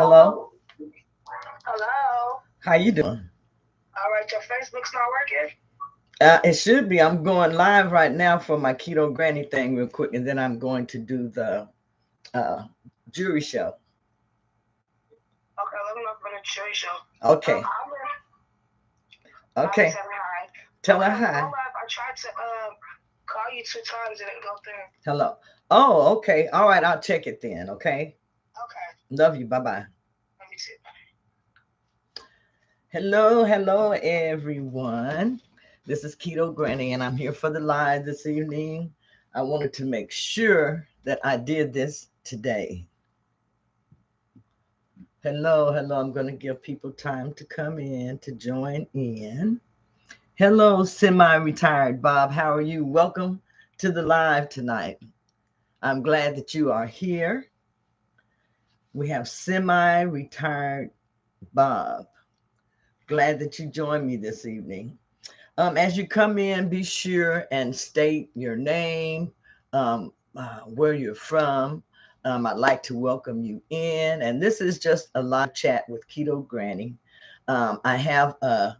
Hello. Hello. How you doing? All right, your Facebook's not working? It should be. I'm going live right now for my keto granny thing real quick, and then I'm going to do the uh, jury show. Okay, let me know for the jury show. Okay. Bobby Okay. said hi. Tell her Okay, go hi. live. I tried to call you 2 times. It didn't go through. Hello. Oh, okay. All right. I'll check it then. Okay. Okay. Love you. Bye bye. Let me see. Hello. Hello, everyone. This is Keto Granny, and I'm here for the live this evening. I wanted to make sure that I did this today. Hello, hello. I'm going to give people time to come in to join in. Hello, semi-retired Bob. How are you? Welcome to the live tonight. I'm glad that you are here. We have semi-retired Bob. Glad that you joined me this evening. As you come in, be sure and state your name, where you're from. I'd like to welcome you in. And this is just a live chat with Keto Granny. I have a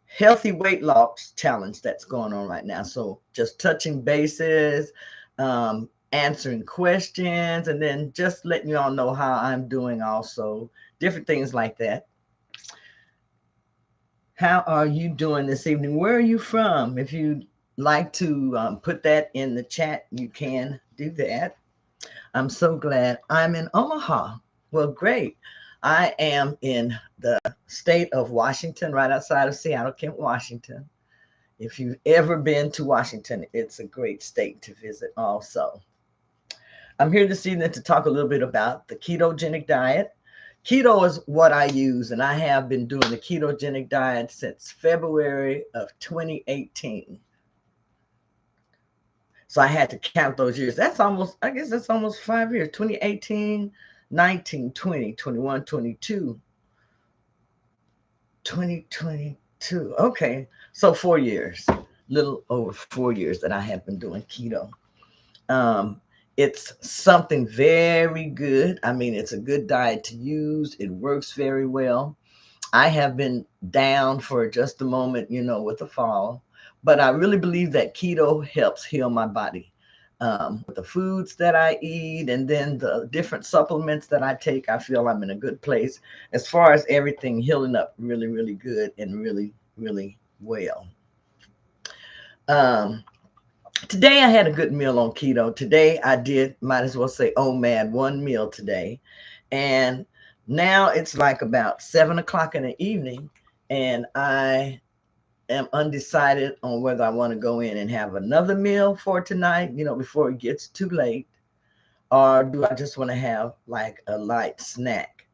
healthy weight loss challenge that's going on right now. So just touching bases, answering questions, and then just letting you all know how I'm doing also, different things like that. How are you doing this evening? Where are you from? If you'd like to put that in the chat, you can do that. I'm so glad. I'm in Omaha. Well, great. I am in the state of Washington, right outside of Seattle, Kent, Washington. If you've ever been to Washington, it's a great state to visit also. I'm here this evening to talk a little bit about the ketogenic diet. Keto is what I use, and I have been doing the ketogenic diet since February of 2018. So I had to count those years. That's almost, I guess that's almost 5 years. 2018, 19, 20, 21, 22, 2022. Okay. So 4 years, little over 4 years that I have been doing keto. Um, it's something very good. I mean, it's a good diet to use. It works very well. I have been down for just a moment, with the fall, but I really believe that keto helps heal my body. With the foods that I eat and then the different supplements that I take, I feel I'm in a good place as far as everything healing up really, really good and really, really well. Um, Today I had a good meal on keto. Today I did, might as well say, oh man, one meal today. And now it's like about 7 o'clock in the evening, and I am undecided on whether I want to go in and have another meal for tonight, before it gets too late, or do I just want to have like a light snack?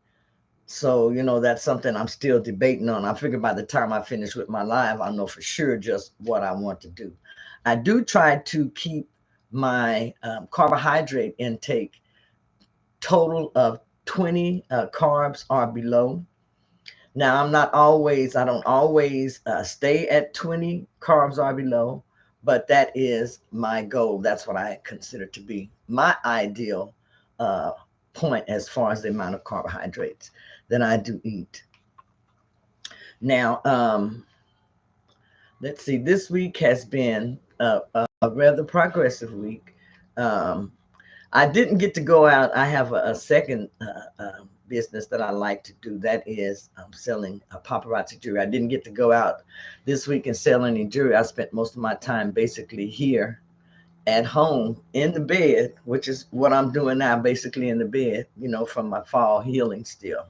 So, that's something I'm still debating on. I figure by the time I finish with my live, I'll know for sure just what I want to do. I do try to keep my carbohydrate intake total of 20 carbs or below. Now, I don't always stay at 20 carbs or below, but that is my goal. That's what I consider to be my ideal uh, point as far as the amount of carbohydrates that I do eat. Now, let's see, this week has been a rather progressive week. Um, I didn't get to go out. I have a second business that I like to do. That is selling a paparazzi jewelry. I didn't get to go out this week and sell any jewelry. I spent most of my time basically here at home in the bed, which is what I'm doing now, basically in the bed, from my fall healing still.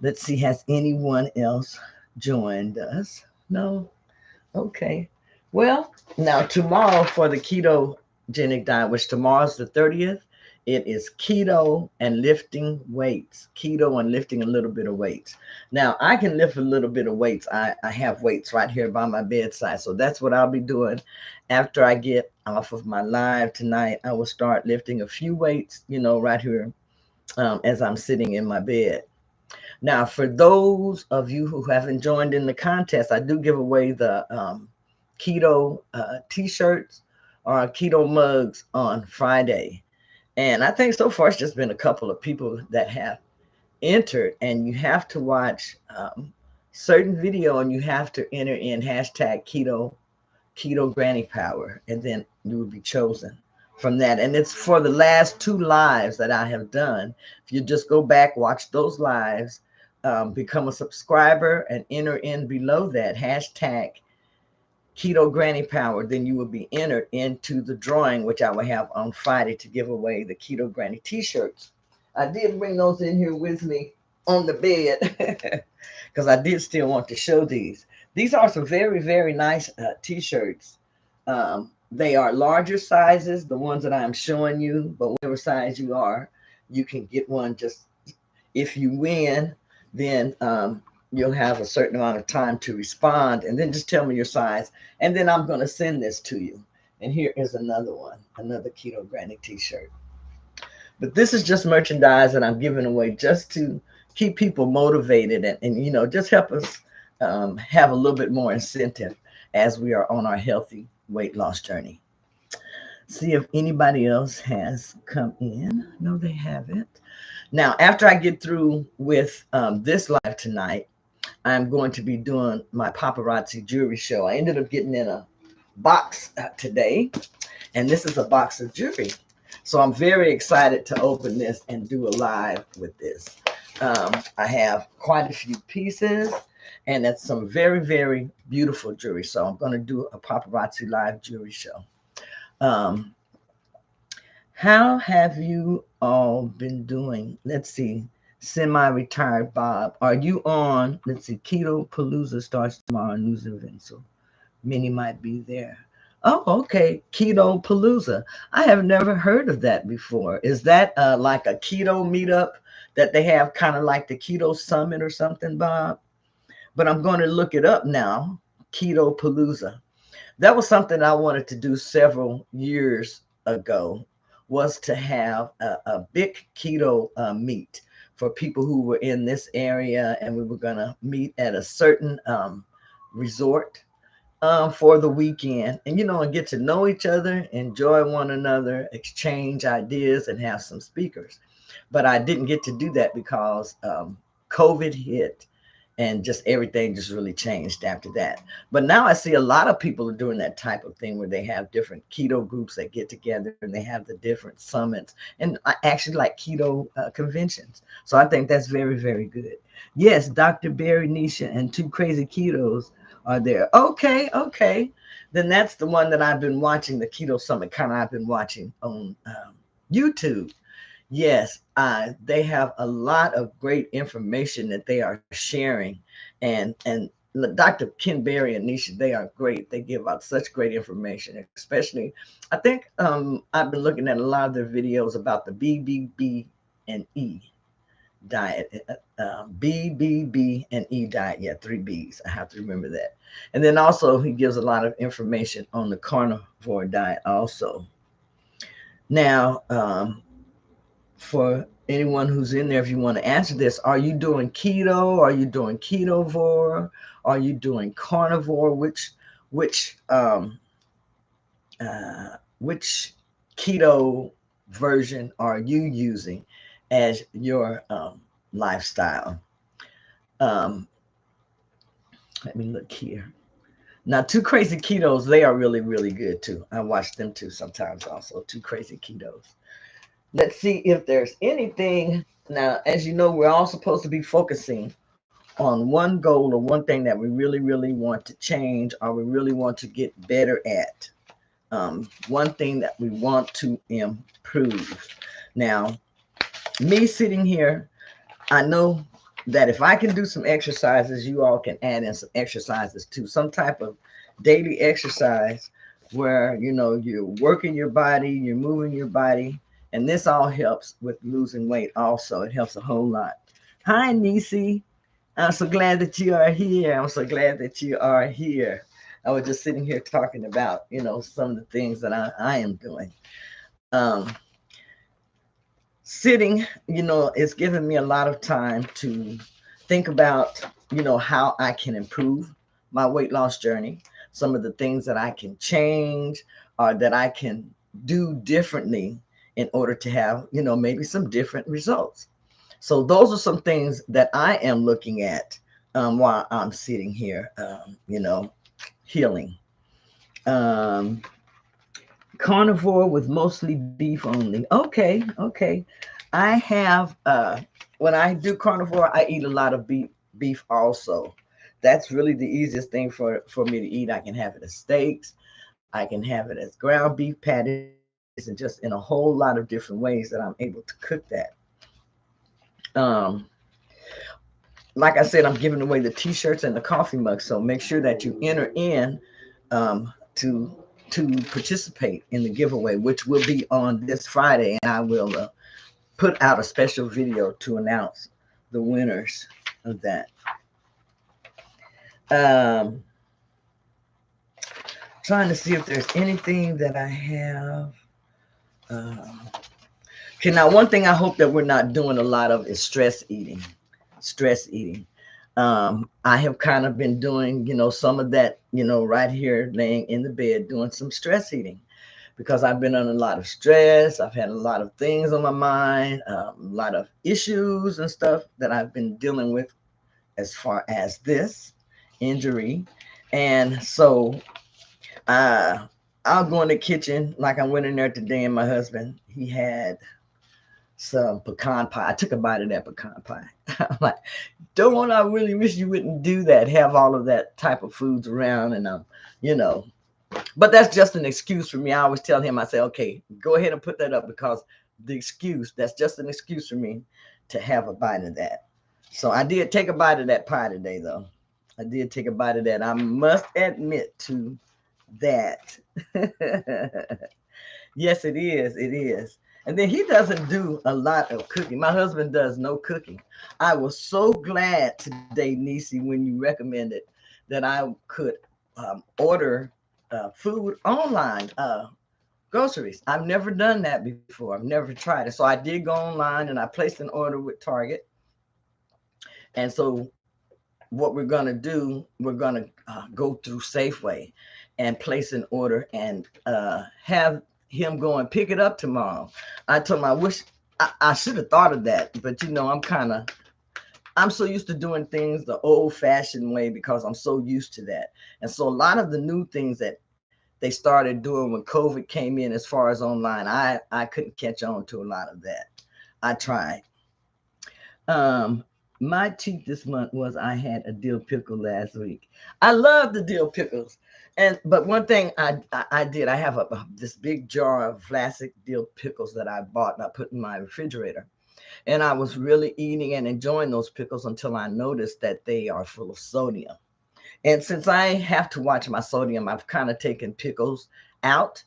Let's see, has anyone else joined us? No? Okay. Well, now tomorrow for the ketogenic diet, which tomorrow's the 30th, it is keto and lifting weights. Keto and lifting a little bit of weights. Now, I can lift a little bit of weights. I have weights right here by my bedside. So that's what I'll be doing after I get off of my live tonight. I will start lifting a few weights, right here as I'm sitting in my bed. Now, for those of you who haven't joined in the contest, I do give away the keto t-shirts or keto mugs on Friday. And I think so far it's just been a couple of people that have entered, and you have to watch certain video, and you have to enter in hashtag keto granny power, and then you will be chosen from that. And it's for the last two lives that I have done. If you just go back, watch those lives, become a subscriber, and enter in below that hashtag keto granny power, then you will be entered into the drawing, which I will have on Friday to give away the keto granny t-shirts. I did bring those in here with me on the bed because I did still want to show these are some very, very nice t-shirts. They are larger sizes, the ones that I'm showing you, but whatever size you are, you can get one. Just if you win, then you'll have a certain amount of time to respond, and then just tell me your size, and then I'm going to send this to you. And here is another one, another Keto Granny t-shirt. But this is just merchandise that I'm giving away just to keep people motivated, and just help us have a little bit more incentive as we are on our healthy weight loss journey. See if anybody else has come in. No, they haven't. Now, after I get through with this live tonight, I'm going to be doing my paparazzi jewelry show. I ended up getting in a box today, and this is a box of jewelry. So I'm very excited to open this and do a live with this. I have quite a few pieces, and it's some very, very beautiful jewelry. So I'm going to do a paparazzi live jewelry show. Um, how have you all been doing? Let's see. Semi-retired Bob. Are you on? Let's see. Keto Palooza starts tomorrow. News event. So many might be there. Oh, okay. Keto Palooza. I have never heard of that before. Is that like a keto meetup that they have, kind of like the Keto Summit or something, Bob? But I'm going to look it up now. Keto Palooza. That was something I wanted to do several years ago, was to have a big keto meet for people who were in this area, and we were going to meet at a certain resort for the weekend, and and get to know each other, enjoy one another, exchange ideas, and have some speakers. But I didn't get to do that because COVID hit, and just everything just really changed after that. But now I see a lot of people are doing that type of thing where they have different keto groups that get together, and they have the different summits, and I actually like keto conventions. So I think that's very, very good. Yes, Dr. Barry Nisha and Two Crazy Ketos are there. Okay, okay. Then that's the one that I've been watching, the Keto Summit, kind of I've been watching on YouTube. Yes, they have a lot of great information that they are sharing, and Dr. Ken Berry and Nisha, they are great. They give out such great information, especially I think I've been looking at a lot of their videos about the BBB and E diet, BBB and E diet. Yeah, three B's. I have to remember that. And then also he gives a lot of information on the carnivore diet also. Now, for anyone who's in there, if you want to answer this, are you doing keto? Are you doing ketovore? Are you doing carnivore? Which keto version are you using as your lifestyle? Um, Let me look here. Now, Two Crazy Ketos, they are really, really good too. I watch them too sometimes also. Two Crazy Ketos. Let's see if there's anything. Now, as you know, we're all supposed to be focusing on one goal or one thing that we really, really want to change, or we really want to get better at. One thing that we want to improve. Now, me sitting here, I know that if I can do some exercises, you all can add in some exercises too, some type of daily exercise where you're working your body, you're moving your body, and this all helps with losing weight. Also, it helps a whole lot. Hi, Nisi. I'm so glad that you are here. I'm so glad that you are here. I was just sitting here talking about some of the things that I am doing. Um, Sitting, it's given me a lot of time to think about, how I can improve my weight loss journey, some of the things that I can change or that I can do differently in order to have, maybe some different results. So those are some things that I am looking at while I'm sitting here, healing. Um, Carnivore with mostly beef only. Okay, okay. I have when I do carnivore, I eat a lot of beef also. That's really the easiest thing for me to eat. I can have it as steaks, I can have it as ground beef patties, and just in a whole lot of different ways that I'm able to cook that. Um, like I said, I'm giving away the t-shirts and the coffee mugs, so make sure that you enter in to participate in the giveaway, which will be on this Friday, and I will put out a special video to announce the winners of that. um Trying to see if there's anything that I have. um okay, now one thing I hope that we're not doing a lot of is stress eating. I have kind of been doing, some of that, right here, laying in the bed, doing some stress eating because I've been under a lot of stress. I've had a lot of things on my mind, a lot of issues and stuff that I've been dealing with as far as this injury. And so uh, I'll go in the kitchen, like I went in there today, and my husband, he had some pecan pie. I took a bite of that pecan pie. I'm like, don't I really wish you wouldn't do that, have all of that type of foods around. And you know, but that's just an excuse for me. I always tell him, I say, okay, go ahead and put that up, because that's just an excuse for me to have a bite of that. So I did take a bite of that pie today, though. I did take a bite of that. I must admit to that. Yes, it is. It is. And then he doesn't do a lot of cooking. My husband does no cooking. I was so glad today, Nisi, when you recommended that I could order food online, groceries. I've never done that before. I've never tried it. So I did go online and I placed an order with Target. And so what we're going to do, we're going to go through Safeway and place an order and have him go and pick it up tomorrow. I told him I wish I should have thought of that, but I'm so used to doing things the old fashioned way because I'm so used to that. And so a lot of the new things that they started doing when COVID came in, as far as online, I couldn't catch on to a lot of that. I tried. Um, my cheat this month was I had a dill pickle last week. I love the dill pickles. But one thing I did, I have this big jar of classic dill pickles that I bought and I put in my refrigerator. And I was really eating and enjoying those pickles until I noticed that they are full of sodium. And since I have to watch my sodium, I've kind of taken pickles out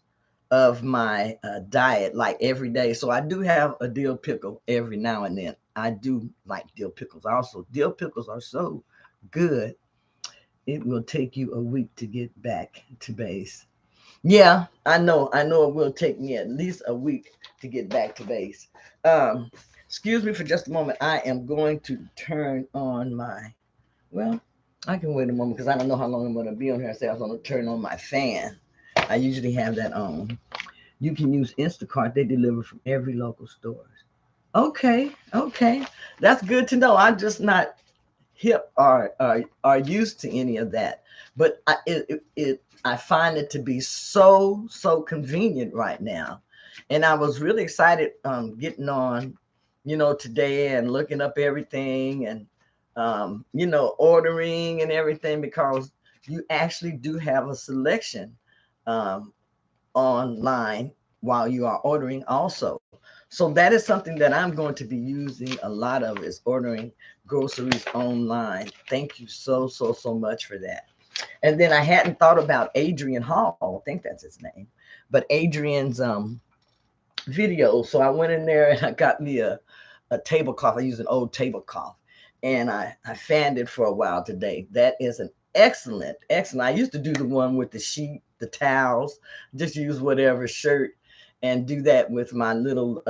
of my diet like every day. So I do have a dill pickle every now and then. I do like dill pickles. Also, dill pickles are so good. It will take you a week to get back to base. Yeah, I know. I know it will take me at least a week to get back to base. Um, Excuse me for just a moment. I am going to turn on my, well, I can wait a moment because I don't know how long I'm going to be on here. I say I was going to turn on my fan. I usually have that on. You can use Instacart. They deliver from every local store. Okay, okay. That's good to know. I'm just not hip or used to any of that. But I find it to be so convenient right now. And I was really excited getting on, today and looking up everything and ordering and everything, because you actually do have a selection um, online while you are ordering also. So that is something that I'm going to be using a lot of, is ordering groceries online. Thank you so much for that. And then I hadn't thought about Adrian Hall. I think that's his name. But Adrian's video. So I went in there and I got me a tablecloth. I used an old tablecloth and I fanned it for a while today. That is an excellent. I used to do the one with the sheet, the towels, just use whatever shirt and do that with my little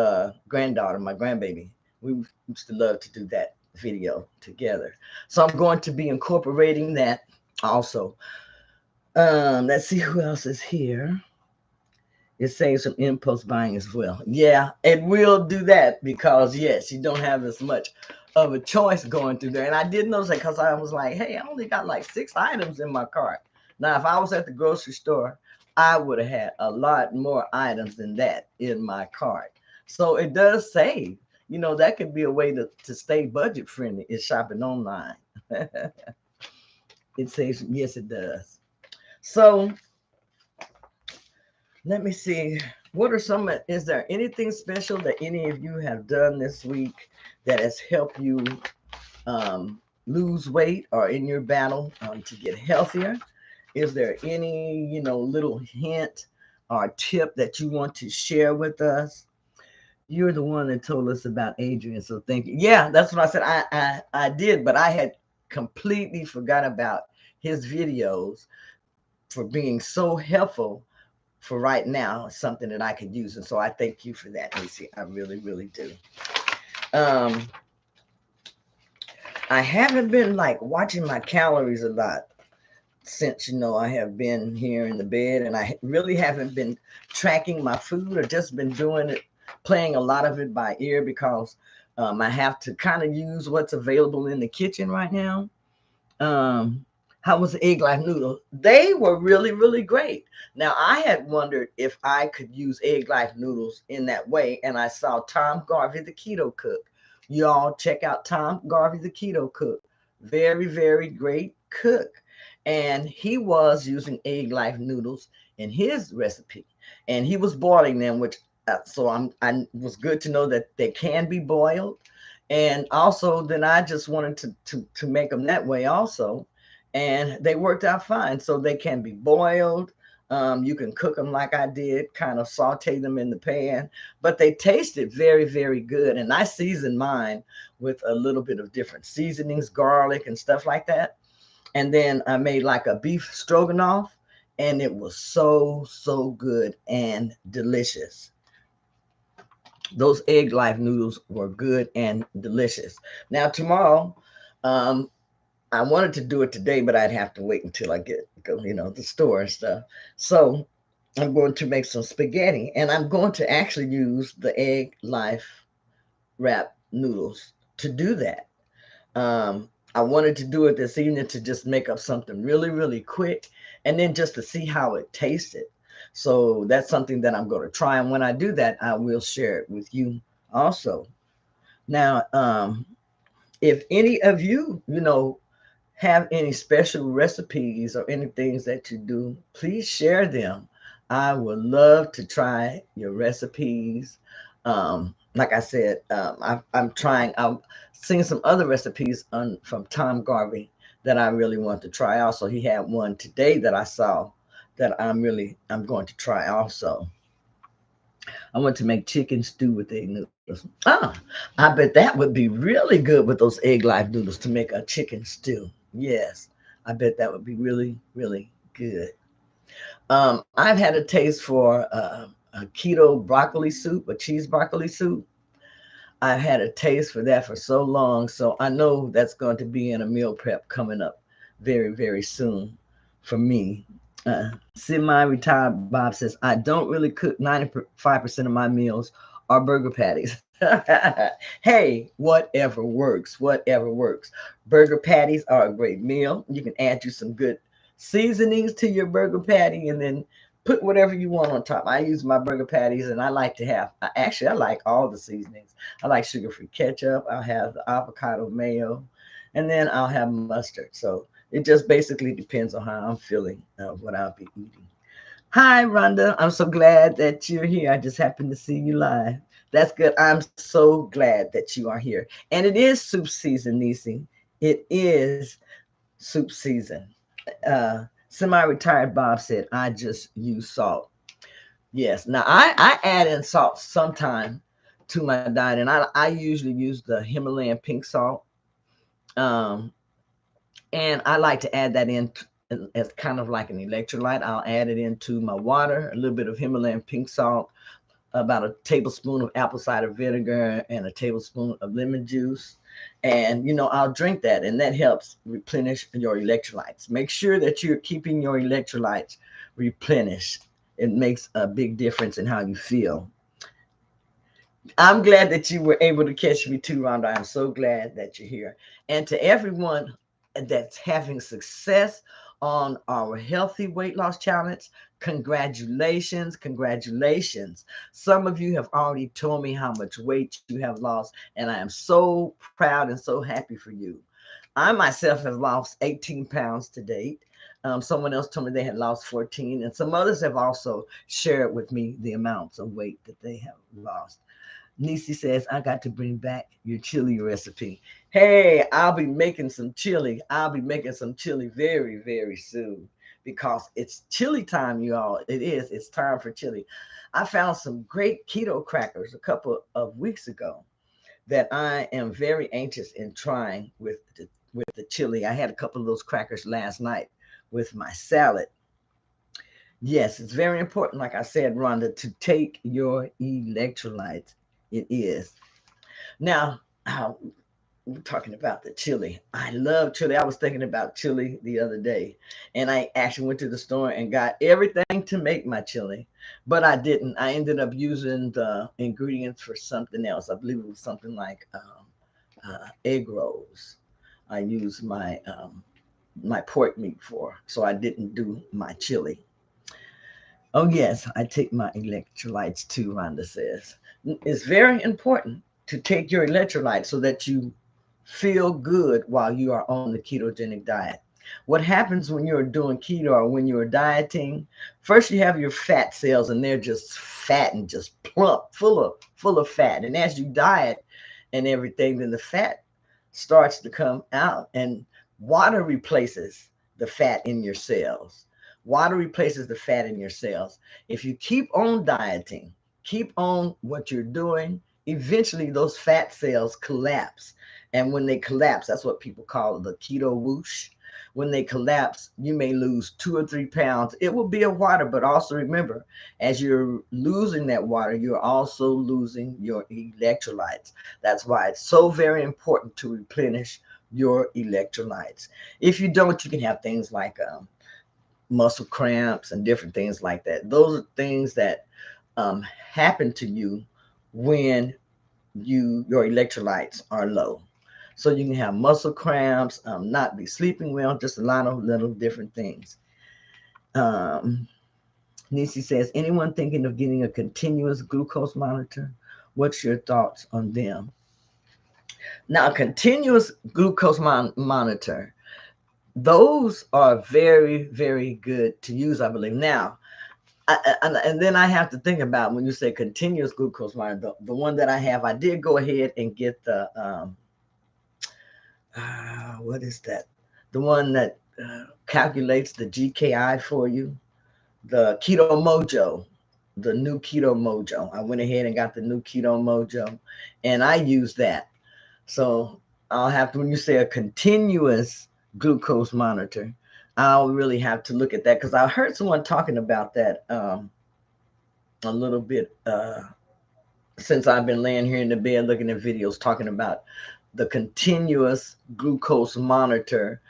granddaughter, my grandbaby. We used to love to do that video together. So I'm going to be incorporating that also. Let's see who else is here. It saves some impulse buying as well. Yeah, it will do that because yes, you don't have as much of a choice going through there. And I did notice that because I was like, hey, I only got like 6 items in my cart. Now, if I was at the grocery store, I would have had a lot more items than that in my cart. So it does save. That could be a way to stay budget friendly is shopping online. It saves, yes, it does. So let me see. What are some, is there anything special that any of you have done this week that has helped you lose weight or in your battle to get healthier? Is there any, little hint or tip that you want to share with us? You're the one that told us about Adrian, so thank you. Yeah, that's what I said. I did, but I had completely forgot about his videos for being so helpful for right now. Something that I could use, and so I thank you for that, Lucy. I really, really do. Um, I haven't been like watching my calories a lot since I have been here in the bed, and I really haven't been tracking my food or just been doing it, playing a lot of it by ear because I have to kind of use what's available in the kitchen right now. How was the egg life noodles? They were really, really great. Now I had wondered if I could use egg life noodles in that way, and I saw Tom Garvey, the keto cook. Y'all check out Tom Garvey, the keto cook. Very, very great cook, and he was using egg life noodles in his recipe, and he was boiling them, which so I was good to know that they can be boiled, and also then I just wanted to make them that way also, and they worked out fine. So they can be boiled. You can cook them like I did, kind of saute them in the pan, but they tasted very, very good. And I seasoned mine with a little bit of different seasonings, garlic and stuff like that. And then I made like a beef stroganoff, and it was so, so good and delicious. Those egg life noodles were good and delicious. Now tomorrow, um, I wanted to do it today, but I'd have to wait until I get go, the store and stuff. So I'm going to make some spaghetti, and I'm going to actually use the egg life wrap noodles to do that. I wanted to do it this evening to just make up something really, really quick, and then just to see how it tasted. So that's something that I'm going to try. And when I do that, I will share it with you also. Now, if any of you, have any special recipes or any things that you do, please share them. I would love to try your recipes. Like I said, I'm trying. I've seen some other recipes from Tom Garvey that I really want to try. Also, he had one today that I saw that I'm going to try also. I want to make chicken stew with egg noodles. I bet that would be really good with those egg life noodles to make a chicken stew. Yes, I bet that would be really, really good. I've had a taste for a keto broccoli soup, a cheese broccoli soup. I've had a taste for that for so long, so I know that's going to be in a meal prep coming up very, very soon for me. Semi-retired Bob says, I don't really cook 95% of my meals are burger patties. Hey, whatever works, whatever works. Burger patties are a great meal. You can add you some good seasonings to your burger patty and then put whatever you want on top. I use my burger patties and I like to have, actually, I like all the seasonings. I like sugar-free ketchup. I'll have the avocado mayo, and then I'll have mustard. So it just basically depends on how I'm feeling, what I'll be eating. Hi, Rhonda. I'm so glad that you're here. I just happened to see you live. That's good. I'm so glad that you are here. And it is soup season, Nisi. It is soup season. Semi-retired Bob said, I just use salt. Yes. Now, I add in salt sometime to my diet, and I usually use the Himalayan pink salt. Um, and I like to add that in as kind of like an electrolyte. I'll add it into my water, a little bit of Himalayan pink salt, about a tablespoon of apple cider vinegar, and a tablespoon of lemon juice. And, I'll drink that, and that helps replenish your electrolytes. Make sure that you're keeping your electrolytes replenished It makes a big difference in how you feel. I'm glad that you were able to catch me too, Rhonda. I'm so glad that you're here. And to everyone that's having success on our healthy weight loss challenge, congratulations, congratulations. Some of you have already told me how much weight you have lost, and I am so proud and so happy for you. I myself have lost 18 pounds to date. Someone else told me they had lost 14, and some others have also shared with me the amounts of weight that they have lost. Nisi says, I got to bring back your chili recipe. Hey, I'll be making some chili. I'll be making some chili very, very soon because it's chili time, you all. It is. It's time for chili. I found some great keto crackers a couple of weeks ago that I am very anxious in trying with the chili. I had a couple of those crackers last night with my salad. Yes, it's very important, like I said, Rhonda, to take your electrolytes. It is. Now, we're talking about the chili. I love chili. I was thinking about chili the other day, and I actually went to the store and got everything to make my chili, but I didn't. I ended up using the ingredients for something else. I believe it was something like egg rolls. I used my pork meat for, so I didn't do my chili. Oh, yes, I take my electrolytes too, Rhonda says. It's very important to take your electrolytes so that you feel good while you are on the ketogenic diet. What happens when you're doing keto or when you're dieting? First, you have your fat cells, and they're just fat and just plump, full of fat. And as you diet and everything, then the fat starts to come out, and water replaces the fat in your cells. Water replaces the fat in your cells. If you keep on dieting, keep on what you're doing, eventually those fat cells collapse. And when they collapse, that's what people call the keto whoosh. When they collapse, you may lose 2 or 3 pounds. It will be a water, but also remember, as you're losing that water, you're also losing your electrolytes. That's why it's so very important to replenish your electrolytes. If you don't, you can have things like muscle cramps and different things like that. Those are things that happen to you when your electrolytes are low. So you can have muscle cramps, not be sleeping well, just a lot of little different things. Um, Nisi says, anyone thinking of getting a continuous glucose monitor? What's your thoughts on them? Now, a continuous glucose monitor, those are very, very good to use, I believe. Now, and then I have to think about when you say continuous glucose monitor, the one that I have, I did go ahead and get the what is that? The one that calculates the GKI for you, the Keto Mojo, the new Keto Mojo. I went ahead and got the new Keto Mojo, and I use that. So I'll have to, when you say a continuous glucose monitor, I'll really have to look at that because I heard someone talking about that a little bit since I've been laying here in the bed looking at videos talking about the continuous glucose monitor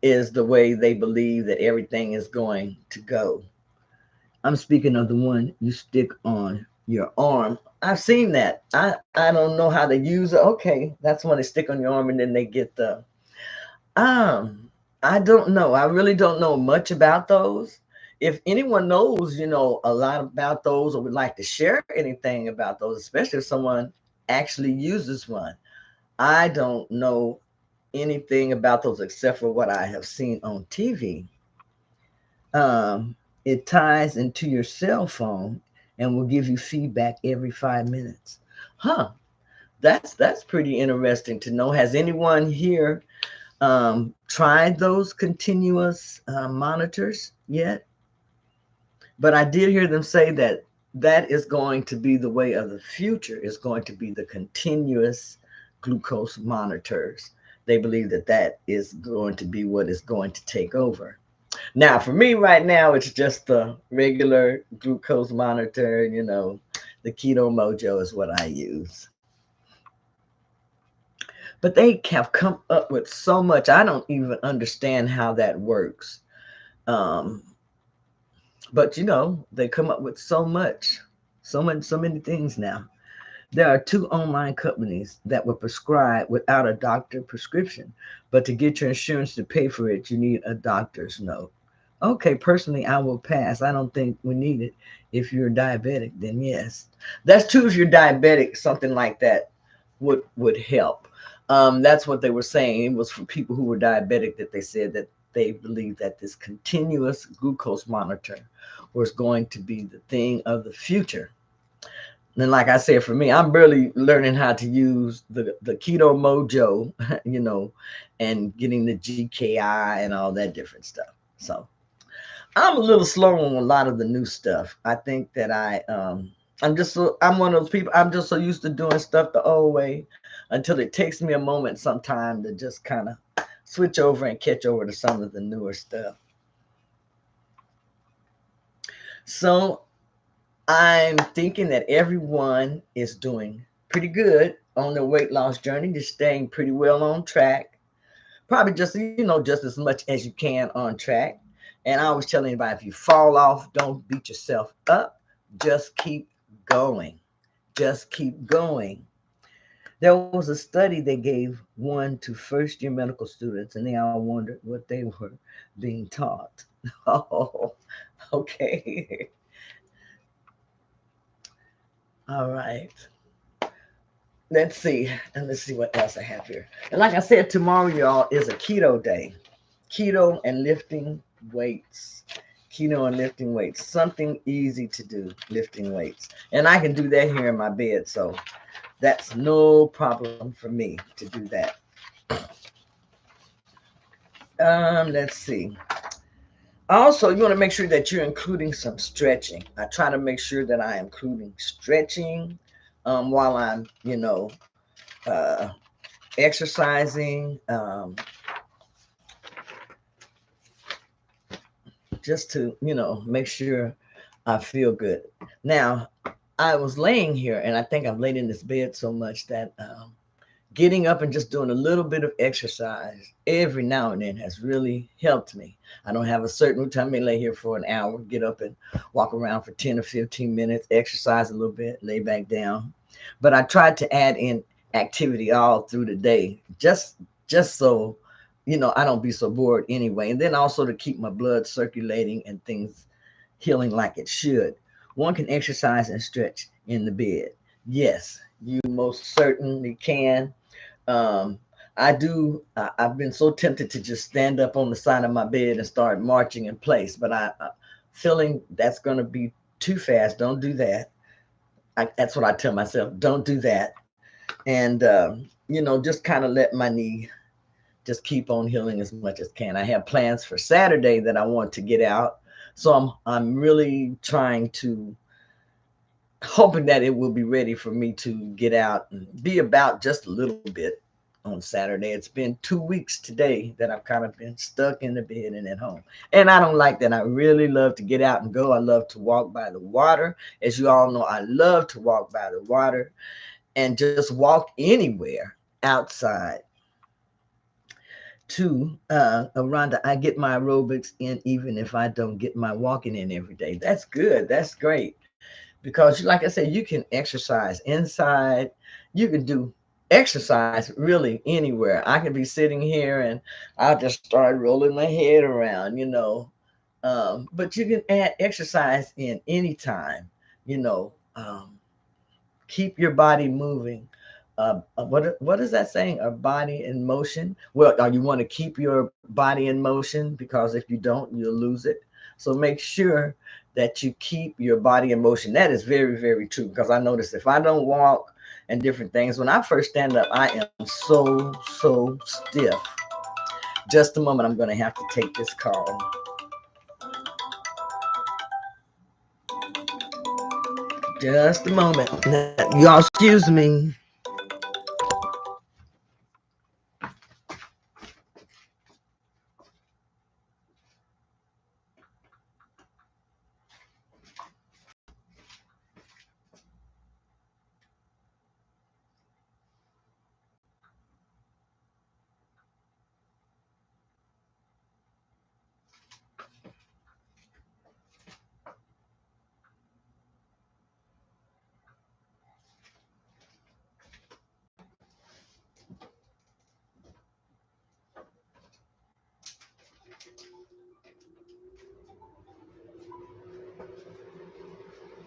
is the way they believe that everything is going to go. I'm speaking of the one you stick on your arm. I've seen that. I don't know how to use it. Okay, that's when they stick on your arm and then they get the I don't know. I really don't know much about those. If anyone knows, a lot about those or would like to share anything about those, especially if someone actually uses one, I don't know anything about those except for what I have seen on TV. It ties into your cell phone and will give you feedback every 5 minutes. Huh? That's pretty interesting to know. Has anyone here tried those continuous monitors yet? But I did hear them say that that is going to be the way of the future, is going to be the continuous glucose monitors. They believe that that is going to be what is going to take over. Now, for me right now, it's just the regular glucose monitor, the Keto Mojo is what I use. But they have come up with so much, I don't even understand how that works. Um, But they come up with so many things now. There are two online companies that will prescribe without a doctor prescription, but to get your insurance to pay for it, you need a doctor's note. Okay, personally, I will pass. I don't think we need it. If you're diabetic, then yes. That's true. If you're diabetic, something like that would help. That's what they were saying. It was for people who were diabetic that they said that they believe that this continuous glucose monitor was going to be the thing of the future. And like I said, for me, I'm barely learning how to use the Keto Mojo, and getting the GKI and all that different stuff. So I'm a little slow on a lot of the new stuff. I think that I'm one of those people. I'm just so used to doing stuff the old way until it takes me a moment sometime to just kind of switch over and catch over to some of the newer stuff. So I'm thinking that everyone is doing pretty good on their weight loss journey, just staying pretty well on track. Probably just as much as you can on track. And I always tell anybody, if you fall off, don't beat yourself up. Just keep going. Just keep going. There was a study they gave one to first year medical students, and they all wondered what they were being taught. Oh, okay. All right. Let's see what else I have here. And like I said, tomorrow, y'all, is a keto day. Keto and lifting weights. Keto and lifting weights. Something easy to do, lifting weights. And I can do that here in my bed, so that's no problem for me to do that. Let's see. Also, you want to make sure that you're including some stretching. I try to make sure that I am including stretching while I'm, uh, exercising, just to, make sure I feel good. Now, I was laying here, and I think I've laid in this bed so much that getting up and just doing a little bit of exercise every now and then has really helped me. I don't have a certain routine. I may lay here for an hour, get up and walk around for 10 or 15 minutes, exercise a little bit, lay back down. But I tried to add in activity all through the day, just so I don't be so bored anyway. And then also to keep my blood circulating and things healing like it should. One can exercise and stretch in the bed. Yes, you most certainly can. um, I do. I've been so tempted to just stand up on the side of my bed and start marching in place, but I feeling that's going to be too fast. Don't do that. That's what I tell myself. Don't do that. And just kind of let my knee just keep on healing as much as can. I have plans for Saturday that I want to get out, so I'm really trying to hoping that it will be ready for me to get out and be about just a little bit on Saturday. It's been 2 weeks today that I've kind of been stuck in the bed and at home. And I don't like that. I really love to get out and go. I love to walk by the water. As you all know, I love to walk by the water and just walk anywhere outside. To Rhonda, I get my aerobics in even if I don't get my walking in every day. That's good. That's great. Because like I said, you can exercise inside. You can do exercise really anywhere. I could be sitting here and I'll just start rolling my head around. But you can add exercise in anytime. you know um, Keep your body moving. What is that saying? A body in motion. Well, you want to keep your body in motion, because if you don't, you'll lose it. So make sure that you keep your body in motion. That is very, very true, because I notice if I don't walk and different things, when I first stand up, I am so stiff. Just a moment, I'm going to have to take this call. Just a moment. Y'all excuse me.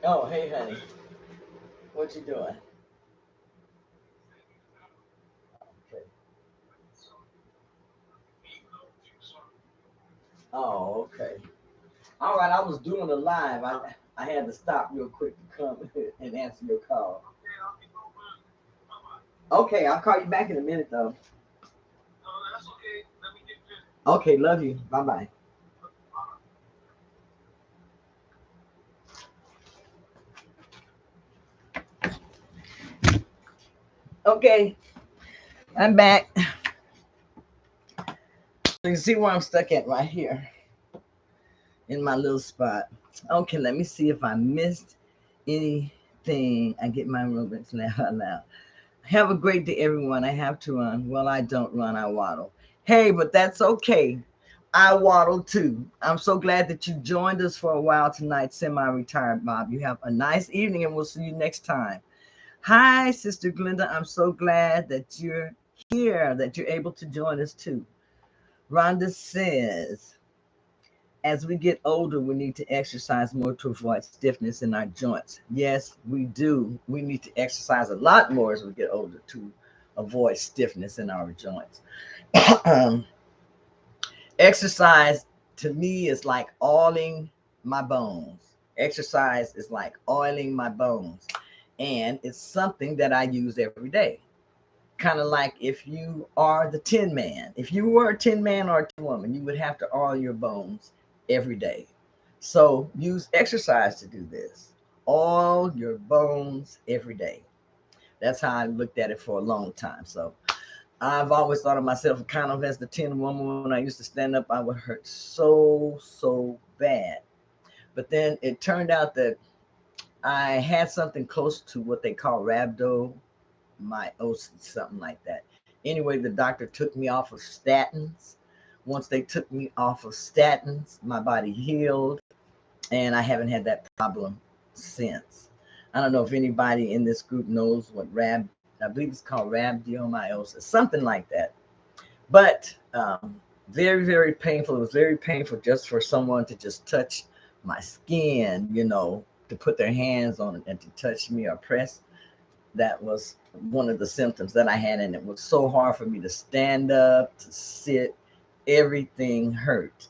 Oh, hey, honey. What you doing? Okay. Oh, okay. All right, I was doing a live. I had to stop real quick to come and answer your call. Okay, I'll call you back in a minute though. Okay, love you. Bye bye. Okay, I'm back. You can see where I'm stuck at right here in my little spot. Okay, let me see if I missed anything. I get my movements now. Have a great day, everyone. I have to run. Well, I don't run, I waddle. Hey, but that's okay. I waddle too. I'm so glad that you joined us for a while tonight, semi retired Bob. You have a nice evening and we'll see you next time. Hi, Sister Glenda. I'm so glad that you're here, that you're able to join us too. Rhonda says, as we get older, we need to exercise more to avoid stiffness in our joints. Yes, we do. We need to exercise a lot more as we get older to avoid stiffness in our joints. um, Exercise to me is like oiling my bones. Exercise is like oiling my bones. And it's something that I use every day. Kind of like if you are the tin man. If you were a tin man or a tin woman, you would have to oil your bones every day. So use exercise to do this. Oil your bones every day. That's how I looked at it for a long time. So I've always thought of myself kind of as the tin woman. When I used to stand up, I would hurt so bad. But then it turned out that I had something close to what they call rhabdomyolysis, something like that. Anyway, the doctor took me off of statins. Once they took me off of statins, my body healed, and I haven't had that problem since. I don't know if anybody in this group knows what I believe it's called rhabdomyolysis, something like that. But very painful. It was very painful just for someone to just touch my skin, to put their hands on it and to touch me or press. That was one of the symptoms that I had, and it was so hard for me to stand up, to sit. Everything hurt.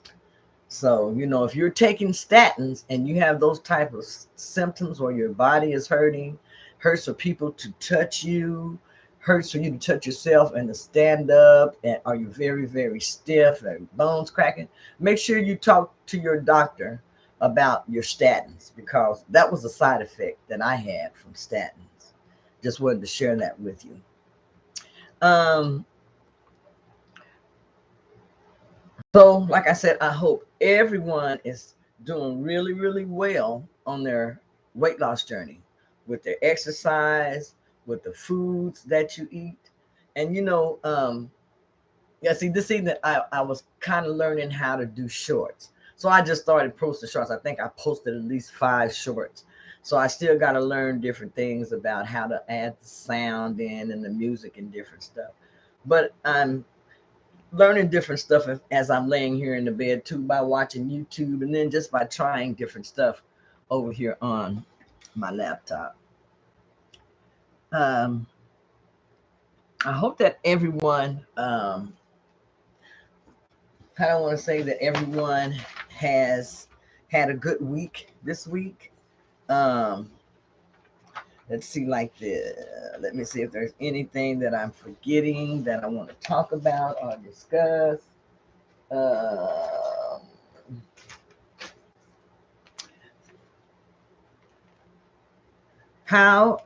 So, if you're taking statins and you have those type of symptoms where your body is hurting, hurts for people to touch you, hurts for you to touch yourself and to stand up, and are you very stiff and bones cracking, make sure you talk to your doctor about your statins, because that was a side effect that I had from statins. Just wanted to share that with you. Um, So, like I said, I hope everyone is doing really well on their weight loss journey with their exercise, with the foods that you eat. And, yeah, see, this evening I was kind of learning how to do shorts. So I just started posting shorts. I think I posted at least 5 shorts. So I still got to learn different things about how to add the sound in and the music and different stuff. But I'm learning different stuff as I'm laying here in the bed too, by watching YouTube and then just by trying different stuff over here on my laptop. Um, I hope that everyone, I don't want to say that everyone has had a good week this week. Um, let's see, let me see if there's anything that I'm forgetting that I want to talk about or discuss. Um, How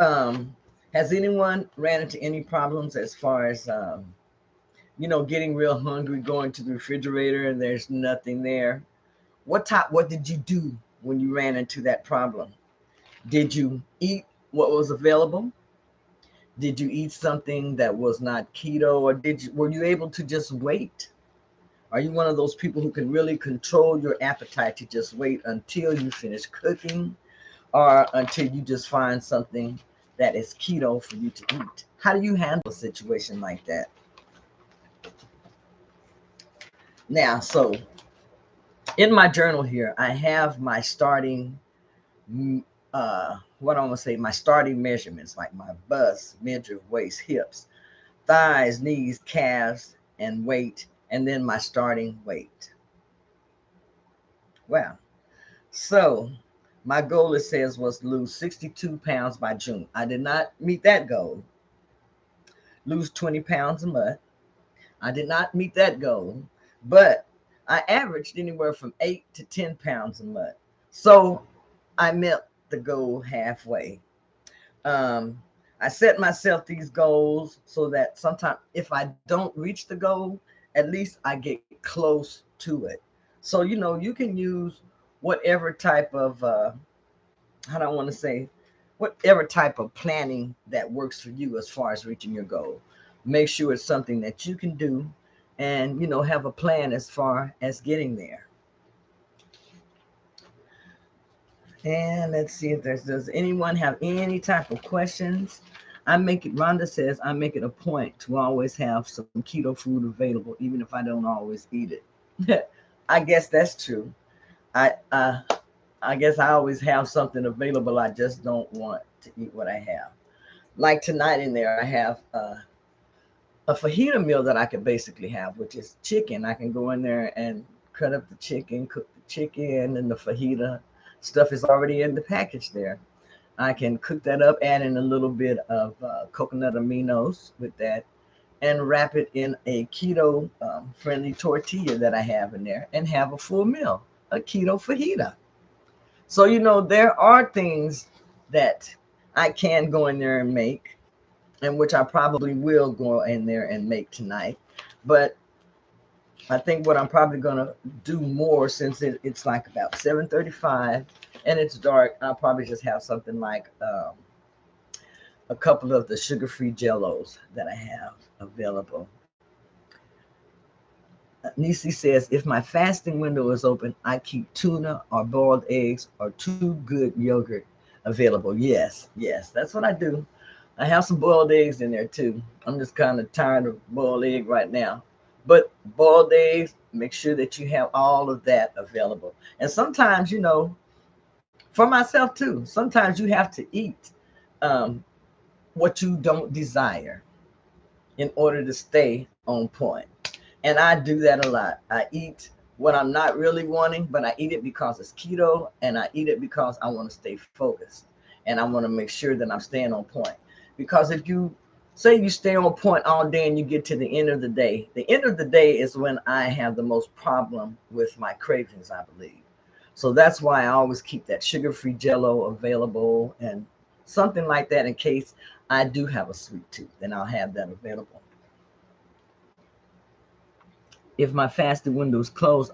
has anyone ran into any problems as far as getting real hungry, going to the refrigerator and there's nothing there? What did you do when you ran into that problem? Did you eat what was available? Did you eat something that was not keto, or were you able to just wait? Are you one of those people who can really control your appetite to just wait until you finish cooking, or until you just find something that is keto for you to eat? How do you handle a situation like that? Now, so in my journal here, I have my starting what I want to say, my starting measurements, like my bust, midriff, waist, hips, thighs, knees, calves, and weight, and then my starting weight. Wow. So my goal, it says, was lose 62 pounds by June. I did not meet that goal. Lose 20 pounds a month. I did not meet that goal, but I averaged anywhere from 8 to 10 pounds a month. So I met the goal halfway. Um, I set myself these goals so that sometimes if I don't reach the goal, at least I get close to it. So, you can use whatever type of, how do I want to say, whatever type of planning that works for you as far as reaching your goal. Make sure it's something that you can do and, have a plan as far as getting there. And let's see if does anyone have any type of questions? Rhonda says, I make it a point to always have some keto food available, even if I don't always eat it. I guess that's true. I, uh, I guess I always have something available. I just don't want to eat what I have. Like tonight in there, I have a fajita meal that I could basically have, which is chicken. I can go in there and cut up the chicken, cook the chicken, and the fajita stuff is already in the package there. I can cook that up, add in a little bit of coconut aminos with that, and wrap it in a keto friendly tortilla that I have in there, and have a full meal, a keto fajita. So, there are things that I can go in there and make, and which I probably will go in there and make tonight. But I think what I'm probably going to do more, since it's like about 7:35 and it's dark, I'll probably just have something like a couple of the sugar-free jellos that I have available. Nisi says, if my fasting window is open, I keep tuna or boiled eggs or two good yogurt available. Yes, yes, that's what I do. I have some boiled eggs in there too. I'm just kind of tired of boiled egg right now. But boiled eggs, make sure that you have all of that available. And sometimes, for myself too, sometimes you have to eat um, what you don't desire in order to stay on point. And I do that a lot. I eat what I'm not really wanting, but I eat it because it's keto, and I eat it because I want to stay focused, and I want to make sure that I'm staying on point. Because if you say you stay on point all day and you get to the end of the day is when I have the most problem with my cravings, I believe. So that's why I always keep that sugar-free jello available and something like that in case I do have a sweet tooth, then I'll have that available. If my fasting window is closed,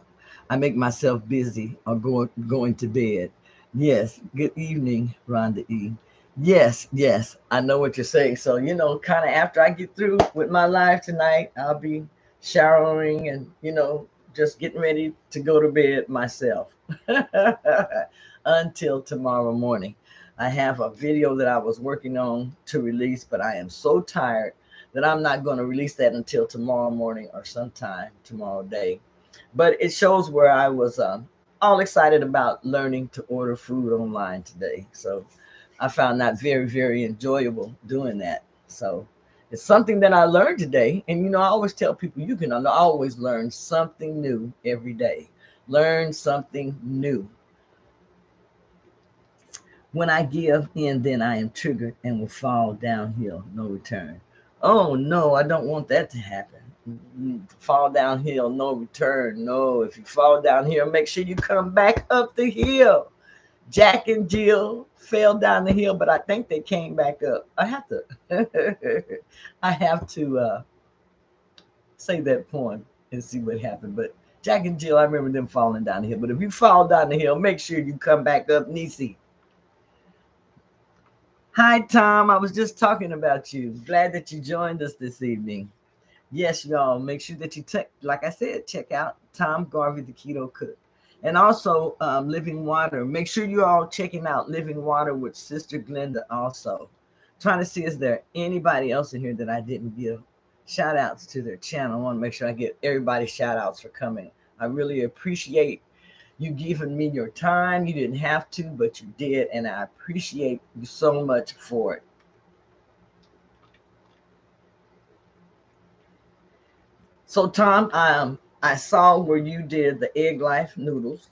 I make myself busy or going to bed. Yes. Good evening, Rhonda E. Yes, yes, I know what you're saying. So, kind of after I get through with my live tonight, I'll be showering and, just getting ready to go to bed myself until tomorrow morning. I have a video that I was working on to release, but I am so tired that I'm not going to release that until tomorrow morning or sometime tomorrow day. But it shows where I was all excited about learning to order food online today. So I found that very, very enjoyable doing that. So it's something that I learned today. And, I always tell people you can always learn something new every day. Learn something new. When I give in, then I am triggered and will fall downhill, no return. Oh, no, I don't want that to happen. Fall downhill, no return. No, if you fall down here, make sure you come back up the hill. Jack and Jill fell down the hill, but I think they came back up. I have to say that poem and see what happened. But Jack and Jill, I remember them falling down the hill. But if you fall down the hill, make sure you come back up, Nisi. Hi, Tom. I was just talking about you. Glad that you joined us this evening. Yes, y'all. Make sure that you like I said, check out Tom Garvey, the Keto Cook, and also Living Water. Make sure you all checking out Living Water with Sister Glenda. Also, trying to see is there anybody else in here that I didn't give shout outs to their channel. I want to make sure I get everybody shout outs for coming. I really appreciate You given me your time. You didn't have to, but you did, and I appreciate you so much for it. So, Tom, I saw where you did the egg life noodles.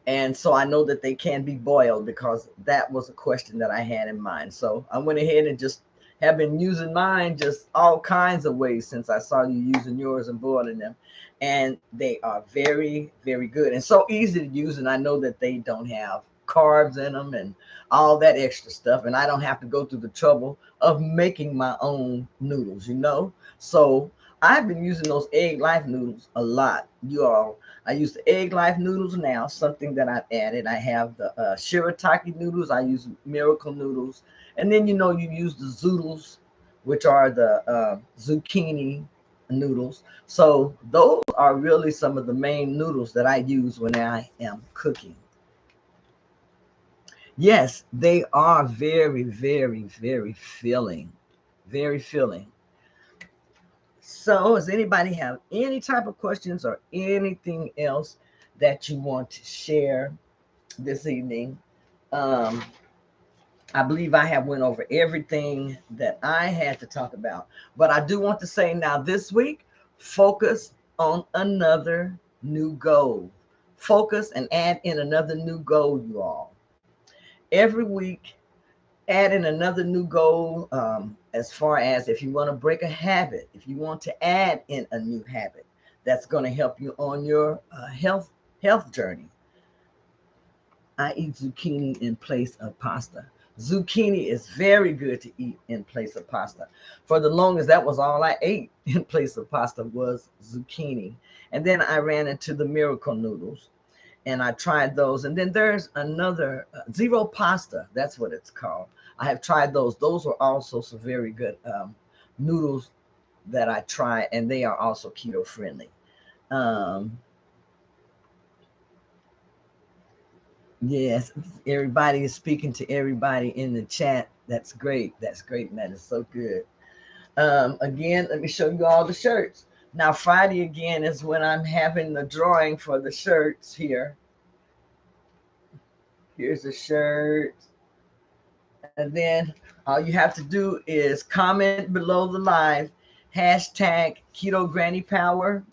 And so I know that they can be boiled because that was a question that I had in mind. So I went ahead and just have been using mine just all kinds of ways since I saw you using yours and boiling them. And they are very, very good and so easy to use. And I know that they don't have carbs in them and all that extra stuff. And I don't have to go through the trouble of making my own noodles. So I've been using those egg life noodles a lot. You all, I use the egg life noodles now, something that I've added. I have the shirataki noodles. I use miracle noodles. And then, you use the zoodles, which are the zucchini noodles. So those are really some of the main noodles that I use when I am cooking. Yes, they are very, very, very filling. Very filling. So, does anybody have any type of questions or anything else that you want to share this evening? Um, I believe I have went over everything that I had to talk about, but I do want to say now this week, focus on another new goal. Focus and add in another new goal, you all. Every week, add in another new goal, as far as if you want to break a habit, if you want to add in a new habit that's going to help you on your health journey. I eat zucchini in place of pasta. Zucchini is very good to eat in place of pasta. For the longest, that was all I ate in place of pasta was zucchini. And then I ran into the miracle noodles and I tried those. And then there's another zero pasta. That's what it's called. I have tried those. Those are also some very good noodles that I tried, and they are also keto friendly. Um, yes, everybody is speaking to everybody in the chat. That's great. That's great, and that is so good. Again, let me show you all the shirts. Now, Friday again is when I'm having the drawing for the shirts here. Here's a shirt. And then all you have to do is comment below the live, hashtag Keto Granny Power.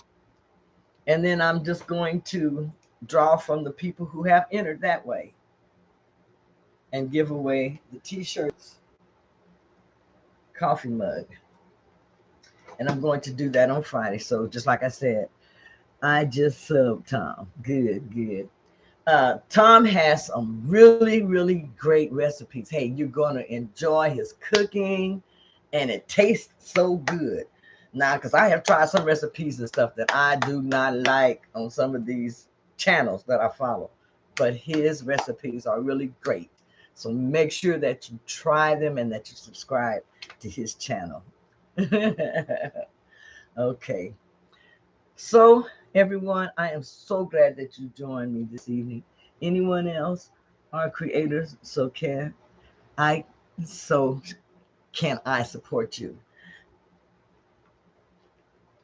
And then I'm just going to draw from the people who have entered that way and give away the t-shirts, coffee mug. And I'm going to do that on Friday. So just like I said, I just subbed Tom. Good, good. Tom has some really, really great recipes. Hey, you're going to enjoy his cooking, and it tastes so good. Now, because I have tried some recipes and stuff that I do not like on some of these channels that I follow, but his recipes are really great. So make sure that you try them and that you subscribe to his channel. Okay. So, everyone, I am so glad that you joined me this evening. Anyone else? Our creators, I so can I support you?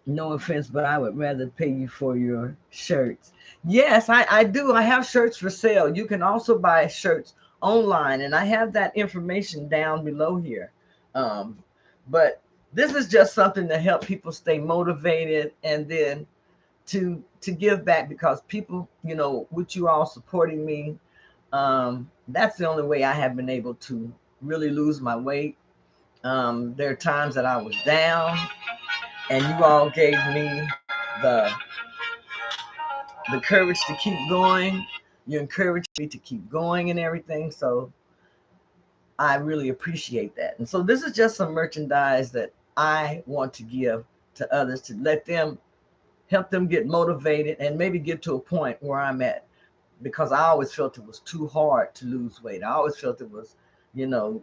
No offense, but I would rather pay you for your shirts. Yes, I do. I have shirts for sale. You can also buy shirts online, and I have that information down below here. Um, but this is just something to help people stay motivated, and then to give back, because people, with you all supporting me, that's the only way I have been able to really lose my weight. There are times that I was down, and you all gave me the the courage to keep going. You encouraged me to keep going and everything. So I really appreciate that. And so this is just some merchandise that I want to give to others to let them help them get motivated and maybe get to a point where I'm at, because I always felt it was too hard to lose weight. I always felt it was,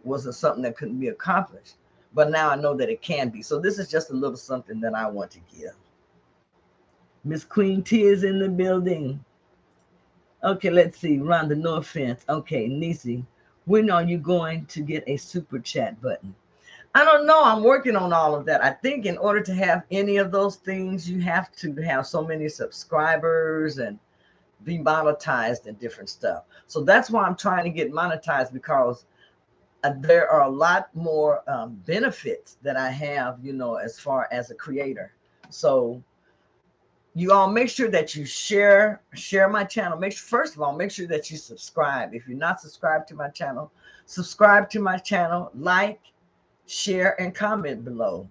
wasn't something that couldn't be accomplished. But now I know that it can be. So this is just a little something that I want to give. Miss Queen T is in the building. Okay, let's see. Rhonda, no offense. Okay, Nisi, when are you going to get a super chat button? I don't know. I'm working on all of that. I think in order to have any of those things, you have to have so many subscribers and be monetized and different stuff. So that's why I'm trying to get monetized, because there are a lot more benefits that I have, as far as a creator. So you all make sure that you share my channel. First of all, make sure that you subscribe. If you're not subscribed to my channel, subscribe to my channel, like, share, and comment below.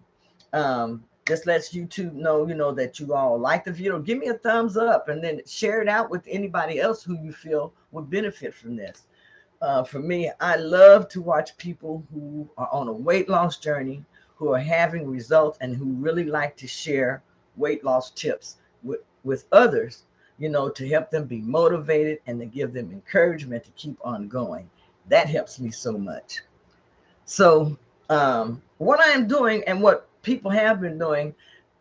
This lets YouTube know, that you all like the video. Give me a thumbs up, and then share it out with anybody else who you feel would benefit from this. For me, I love to watch people who are on a weight loss journey, who are having results, and who really like to share weight loss tips with others, to help them be motivated and to give them encouragement to keep on going. That helps me so much. So, what I am doing and what people have been doing,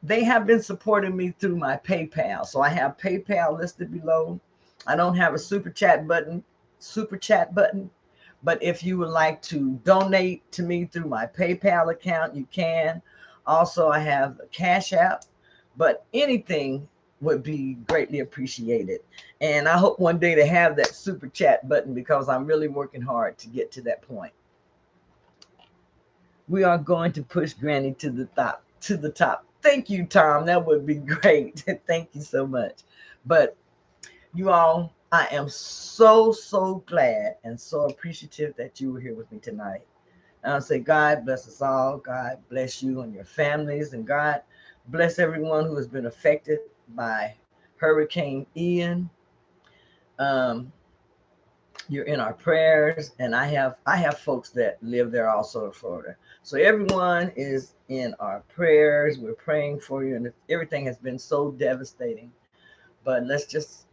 they have been supporting me through my PayPal. So I have PayPal listed below. I don't have a super chat button, but if you would like to donate to me through my PayPal account, you can. Also, I have a Cash App, but anything would be greatly appreciated. And I hope one day to have that super chat button, because I'm really working hard to get to that point. We are going to push Granny to the top, to the top. Thank you, Tom. That would be great. Thank you so much. But you all, I am so glad and so appreciative that you were here with me tonight. And I'll say, God bless us all. God bless you and your families. And God bless everyone who has been affected by Hurricane Ian. Um, you're in our prayers, and I have folks that live there also in Florida. So everyone is in our prayers. We're praying for you, and everything has been so devastating. But let's just,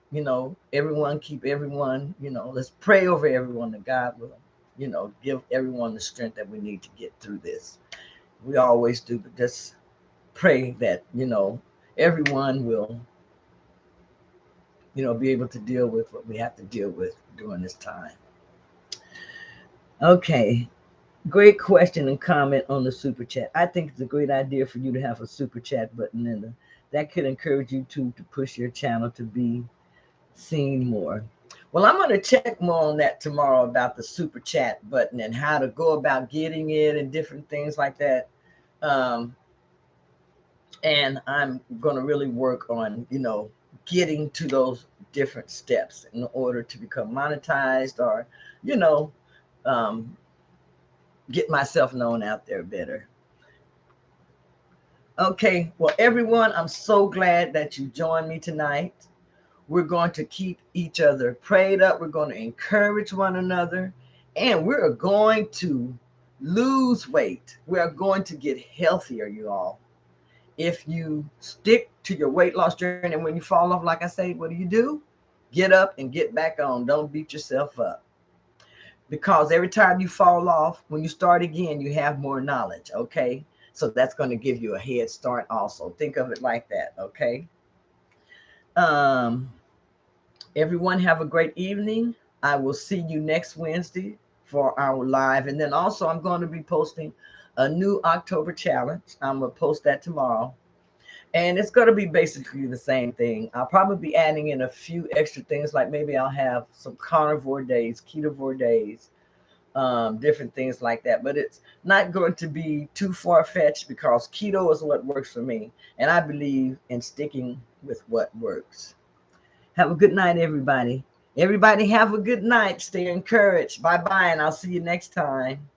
everyone keep everyone, let's pray over everyone that God will, give everyone the strength that we need to get through this. We always do, but just pray that, everyone will, be able to deal with what we have to deal with during this time. Okay. Great question and comment on the super chat. I think it's a great idea for you to have a super chat button in there. That could encourage YouTube to push your channel to be seen more. Well, I'm going to check more on that tomorrow about the super chat button and how to go about getting it and different things like that. And I'm going to really work on, getting to those different steps in order to become monetized, or, you know, um, get myself known out there better. Okay, well, everyone, I'm so glad that you joined me tonight. We're going to keep each other prayed up. We're going to encourage one another. And we're going to lose weight. We are going to get healthier, you all. If you stick to your weight loss journey, and when you fall off, like I say, what do? Get up and get back on. Don't beat yourself up. Because every time you fall off, when you start again, you have more knowledge, okay? So that's going to give you a head start also. Think of it like that, okay? Um, Everyone have a great evening. I will see you next Wednesday for our live. And then also I'm going to be posting a new October challenge. I'm going to post that tomorrow. And it's going to be basically the same thing. I'll probably be adding in a few extra things, like maybe I'll have some carnivore days, ketovore days, different things like that. But it's not going to be too far-fetched, because keto is what works for me. And I believe in sticking with what works. Have a good night, everybody. Everybody have a good night. Stay encouraged. Bye-bye, and I'll see you next time.